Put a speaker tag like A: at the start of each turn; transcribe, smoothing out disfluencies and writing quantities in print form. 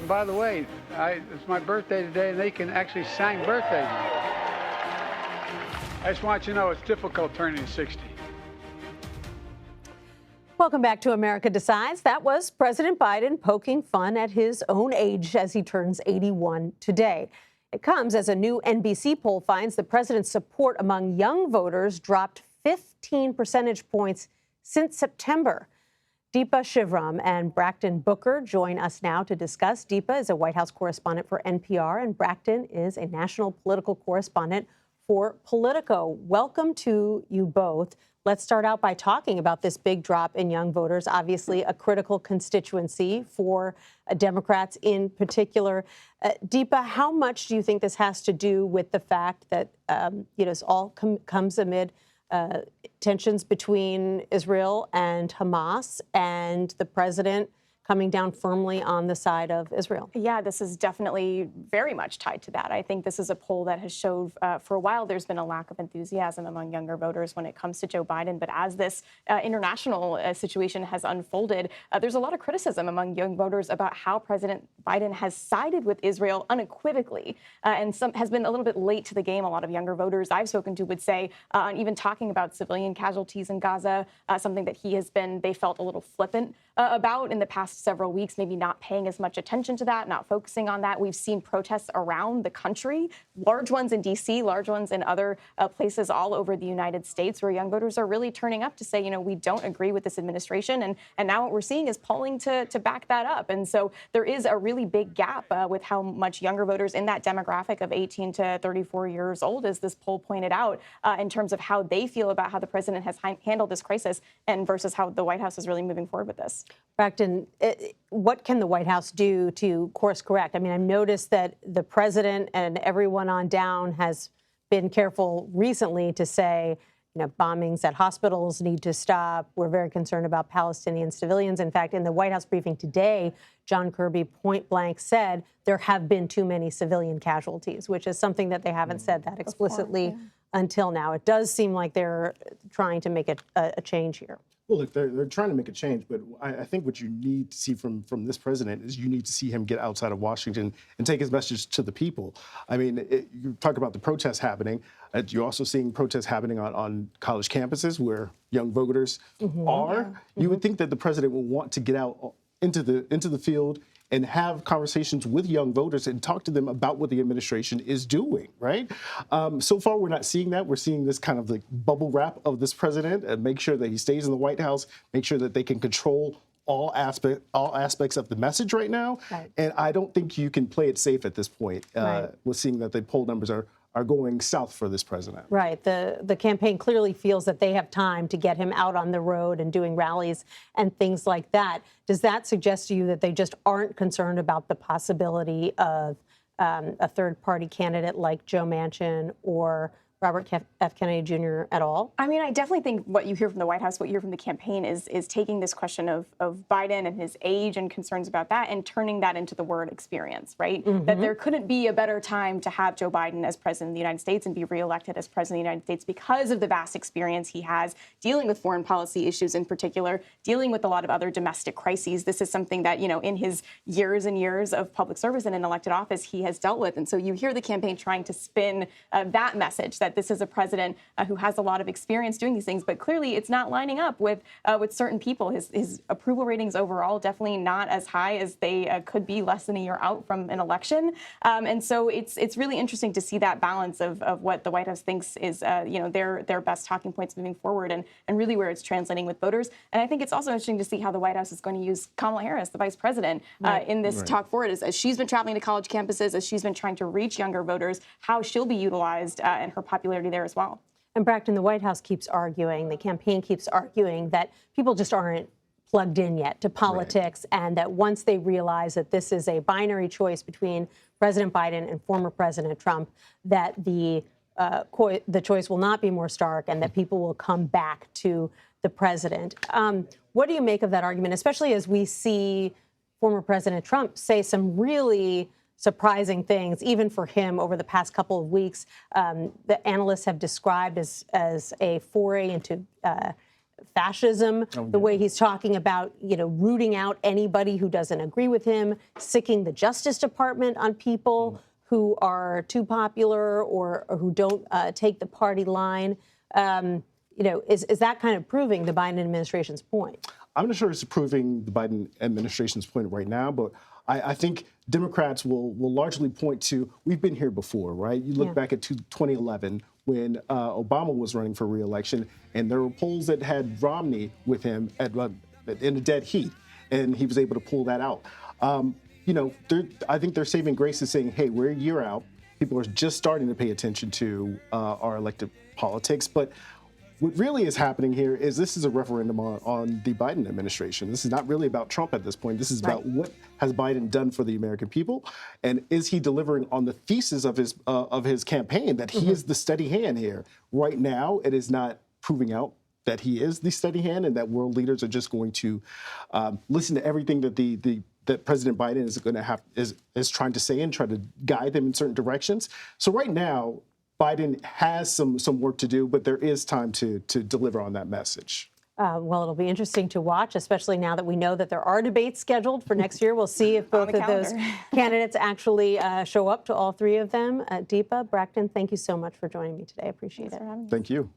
A: And by the way, it's my birthday today, and they can actually sing birthday music. I just want you to know it's difficult turning 60.
B: Welcome back to America Decides. That was President Biden poking fun at his own age as he turns 81 today. It comes as a new NBC poll finds the president's support among young voters dropped 15 percentage points since September. Deepa Shivaram and Brakkton Booker join us now to discuss. Deepa is a White House correspondent for NPR, and Brakkton is a national political correspondent for Politico. Welcome to you both. Let's start out by talking about this big drop in young voters, obviously a critical constituency for Democrats in particular. Deepa, how much do you think this has to do with the fact that, this all comes amid tensions between Israel and Hamas and the president coming down firmly on the side of Israel?
C: Yeah, this is definitely very much tied to that. I think this is a poll that has showed for a while there's been a lack of enthusiasm among younger voters when it comes to Joe Biden. But as this international situation has unfolded, there's a lot of criticism among young voters about how President Biden has sided with Israel unequivocally and has been a little bit late to the game. A lot of younger voters I've spoken to would say, even talking about civilian casualties in Gaza, something that they felt a little flippant about in the past several weeks, maybe not paying as much attention to that, not focusing on that. We've seen protests around the country, large ones in D.C., large ones in other places all over the United States, where young voters are really turning up to say, we don't agree with this administration. And now what we're seeing is polling to back that up. And so there is a really big gap with how much younger voters in that demographic of 18 to 34 years old, as this poll pointed out, in terms of how they feel about how the president has handled this crisis and versus how the White House is really moving forward with this.
B: Brakkton, what can the White House do to course correct? I mean, I've noticed that the president and everyone on down has been careful recently to say, bombings at hospitals need to stop. We're very concerned about Palestinian civilians. In fact, in the White House briefing today, John Kirby point blank said there have been too many civilian casualties, which is something that they haven't said that explicitly until now. It does seem like they're trying to make a change here.
D: Well, look, they're trying to make a change, but I think what you need to see from this president is you need to see him get outside of Washington and take his message to the people. I mean, you talk about the protests happening. You're also seeing protests happening on college campuses where young voters are. You would think that the president will want to get out into the field and have conversations with young voters and talk to them about what the administration is doing, right? So far, we're not seeing that. We're seeing this kind of like bubble wrap of this president and make sure that he stays in the White House, make sure that they can control all aspects of the message right now. Right. And I don't think you can play it safe at this point with seeing that the poll numbers are going south for this president.
B: Right. The campaign clearly feels that they have time to get him out on the road and doing rallies and things like that. Does that suggest to you that they just aren't concerned about the possibility of a third-party candidate like Joe Manchin or Robert F. Kennedy Jr. at all? I
C: mean, I definitely think what you hear from the White House, what you hear from the campaign is taking this question of Biden and his age and concerns about that and turning that into the word experience, right? That there couldn't be a better time to have Joe Biden as president of the United States and be reelected as president of the United States because of the vast experience he has dealing with foreign policy issues in particular, dealing with a lot of other domestic crises. This is something that, in his years and years of public service and in elected office, he has dealt with. And so you hear the campaign trying to spin that message that this is a president who has a lot of experience doing these things, but clearly it's not lining up with certain people. His approval ratings overall definitely not as high as they could be less than a year out from an election. And so it's really interesting to see that balance of what the White House thinks is their best talking points moving forward and really where it's translating with voters. And I think it's also interesting to see how the White House is going to use Kamala Harris, the vice president, in this talk forward as she's been traveling to college campuses, as she's been trying to reach younger voters, how she'll be utilized and her popularity there as well.
B: And Brakkton, the White House keeps arguing, the campaign keeps arguing that people just aren't plugged in yet to politics, and that once they realize that this is a binary choice between President Biden and former President Trump, that the choice will not be more stark and that people will come back to the president. What do you make of that argument, especially as we see former President Trump say some really surprising things, even for him, over the past couple of weeks, that analysts have described as a foray into fascism, the way he's talking about, rooting out anybody who doesn't agree with him, sicking the Justice Department on people who are too popular or who don't take the party line. Is that kind of proving the Biden administration's point?
D: I'm not sure it's proving the Biden administration's point right now, but I think Democrats will largely point to, we've been here before, right? You look back at 2011 when Obama was running for re-election, and there were polls that had Romney with him in a dead heat, and he was able to pull that out. I think they're saving grace and saying, hey, we're a year out. People are just starting to pay attention to our elected politics. But what really is happening here is this is a referendum on the Biden administration. This is not really about Trump at this point. This is about what has Biden done for the American people, and is he delivering on the thesis of his campaign that he is the steady hand here. Right now, it is not proving out that he is the steady hand, and that world leaders are just going to listen to everything that that President Biden is going to is trying to say and try to guide them in certain directions. So right now, Biden has some work to do, but there is time to deliver on that message.
B: Well, it'll be interesting to watch, especially now that we know that there are debates scheduled for next year. We'll see if both of those candidates actually show up to all three of them. Deepa, Brakkton, thank you so much for joining me today. I appreciate it.
D: Thank you.